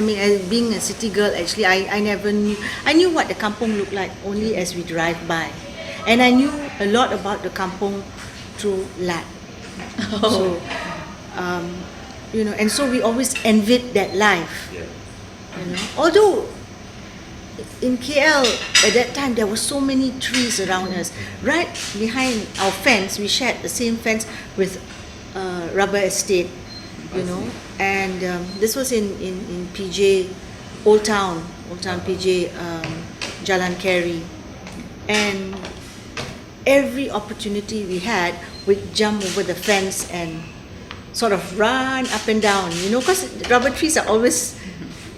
I mean, as being a city girl, actually, I never knew. I knew what the kampong looked like only as we drive by, and I knew a lot about the kampong through Lat. So, you know, and so we always envied that life. You know, although in KL at that time there were so many trees around us. Right behind our fence, we shared the same fence with rubber estate. You know, and this was in PJ, Old Town PJ, Jalan Keri, and every opportunity we had, we'd jump over the fence and sort of run up and down, you know, because rubber trees are always,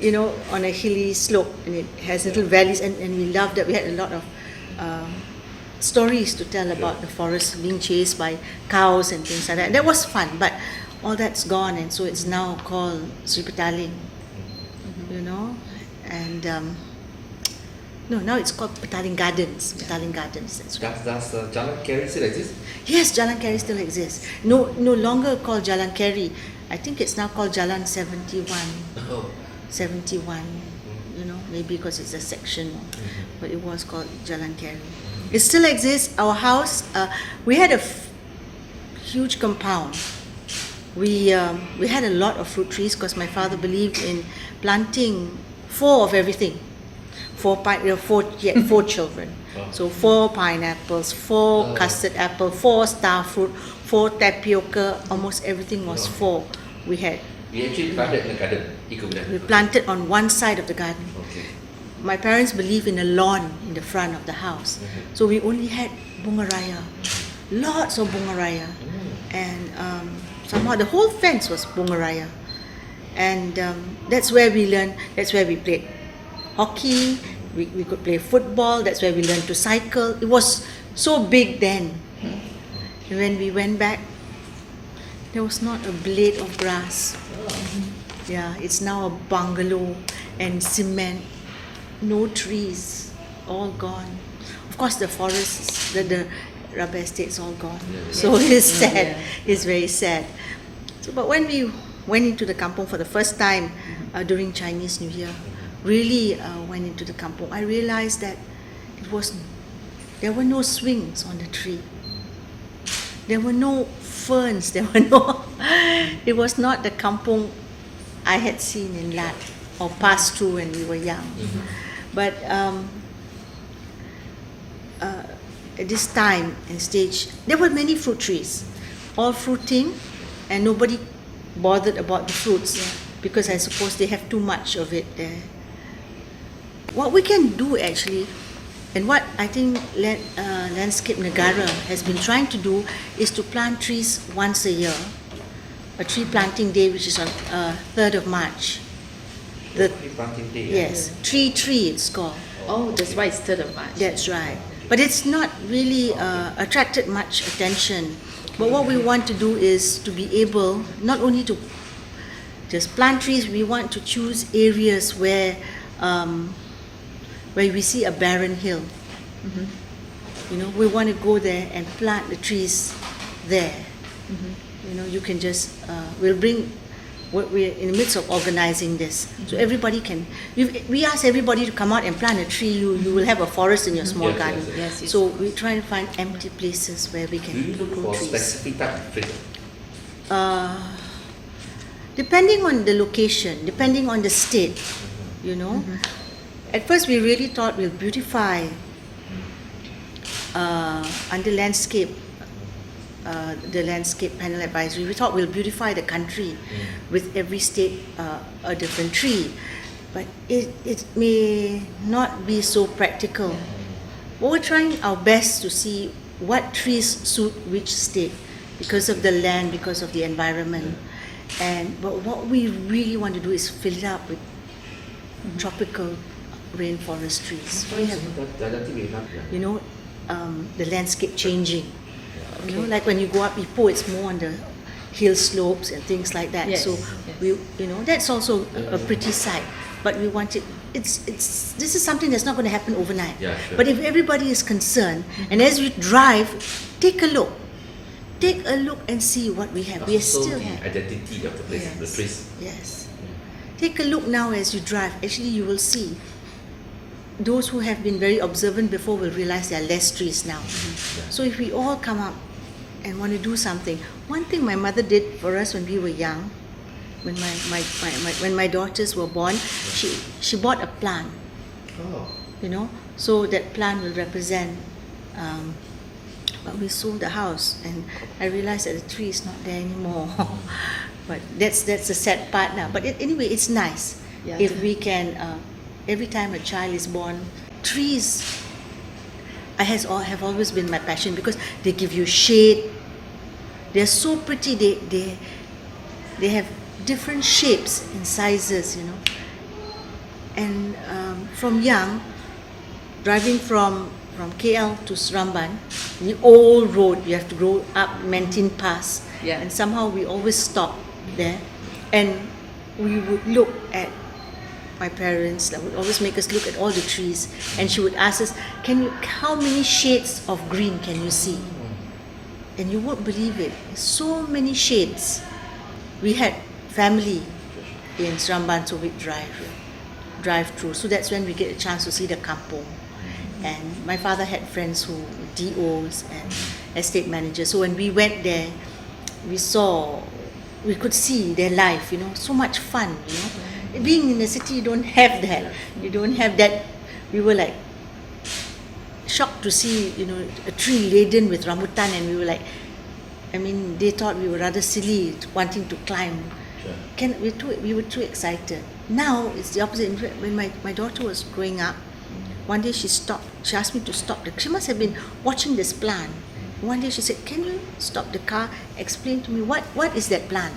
you know, on a hilly slope, and it has little valleys, and we loved that. We had a lot of stories to tell about the forest being chased by cows and things like that. That was fun, but all that's gone, and so it's now called Seri Petaling, you know, and no, now it's called Petaling Gardens. Petaling Gardens. That's right. Does Jalan Keri still exist? Yes, Jalan Keri still exists. No longer called Jalan Keri. I think it's now called Jalan 71. Oh. 71. You know, maybe because it's a section, but it was called Jalan Keri. It still exists. Our house, we had a huge compound. We had a lot of fruit trees because my father believed in planting 4 of everything. 4 children. So 4 pineapples, 4 custard apple, 4 star fruit, 4 tapioca. Almost everything was 4. We had. We actually planted in the garden. We planted on one side of the garden. Okay. My parents believed in a lawn in the front of the house. So we only had bunga raya. Lots of bunga raya. And somehow the whole fence was bunga raya. And that's where we learned, that's where we played hockey, we could play football, that's where we learned to cycle. It was so big then. When we went back, there was not a blade of grass. Yeah, it's now a bungalow and cement, no trees, all gone. Of course, the forests, the rubber estate's all gone. So it's sad. It's very sad. So, but when we went into the kampong for the first time during Chinese New Year, really went into the kampong, I realized that there were no swings on the tree. There were no ferns. There were no. It was not the kampong I had seen in Lat or passed through when we were young. But at this time and stage, there were many fruit trees, all fruiting, and nobody bothered about the fruits because I suppose they have too much of it there. What we can do actually, and what I think Landscape Negara has been trying to do, is to plant trees once a year. A tree planting day, which is on 3rd of March. The tree planting day. Yes, tree it's called. Oh, that's why it's 3rd of March. That's right. But it's not really attracted much attention. But what we want to do is to be able not only to just plant trees, we want to choose areas where we see a barren hill. You know, we want to go there and plant the trees there. You know, you can just we're in the midst of organizing this, so everybody can. We ask everybody to come out and plant a tree. You will have a forest in your small garden. Yes. So we try to find empty places where we can Do you look grow for trees. specific type of tree? Depending on the location, depending on the state, you know. At first, we really thought we'll beautify under landscape. The landscape panel advisory, we thought we'll beautify the country with every state a different tree, but it may not be so practical. But we're trying our best to see what trees suit which state because of the land, because of the environment. But what we really want to do is fill it up with tropical rainforest trees. We have, you know, the landscape changing. You know, like when you go up Ipoh, it's more on the hill slopes and things like that. Yes, so yes. we, you know, that's also a pretty sight. But we want it. This is something that's not going to happen overnight. Yeah, sure. But if everybody is concerned, and as we drive, take a look and see what we have. We still the have identity of the place, the trees. Yes. take a look now as you drive. Actually, you will see. Those who have been very observant before will realize there are less trees now. So if we all come up and want to do something, one thing my mother did for us when we were young, when my daughters were born, she bought a plant. Oh. You know, so that plant will represent. But we sold the house, and I realized that the tree is not there anymore. But that's the sad part now. But anyway, it's nice if we can. Every time a child is born, trees have always been my passion because they give you shade. They're so pretty. They have different shapes and sizes, you know. And from young, driving from KL to Seremban, the old road, you have to go up Mentin Pass, and somehow we always stop there, and we would look at my parents. That would always make us look at all the trees, and she would ask us, how many shades of green can you see? And you won't believe it, so many shades. We had family in Seremban, so we drive through. So that's when we get a chance to see the kampung. And my father had friends who were DOs and estate managers. So when we went there, we could see their life, you know, so much fun, you know. Being in the city, you don't have that. You don't have that. We were like shocked to see, you know, a tree laden with rambutan, and we were like, they thought we were rather silly wanting to climb. Sure. We were too excited. Now it's the opposite. When my daughter was growing up, one day she stopped. She asked me to stop. She must have been watching this plant. One day she said, "Can you stop the car? Explain to me what is that plant?"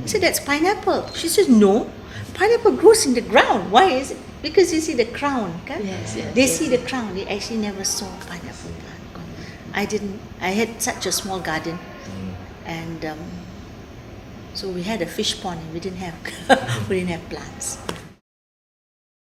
I said, "That's pineapple." She said, "No, pineapple grows in the ground. Why is it?" Because you see the crown, okay? Yes. They see the crown. They actually never saw pineapple plant. I didn't. I had such a small garden, and so we had a fish pond. And we didn't have plants.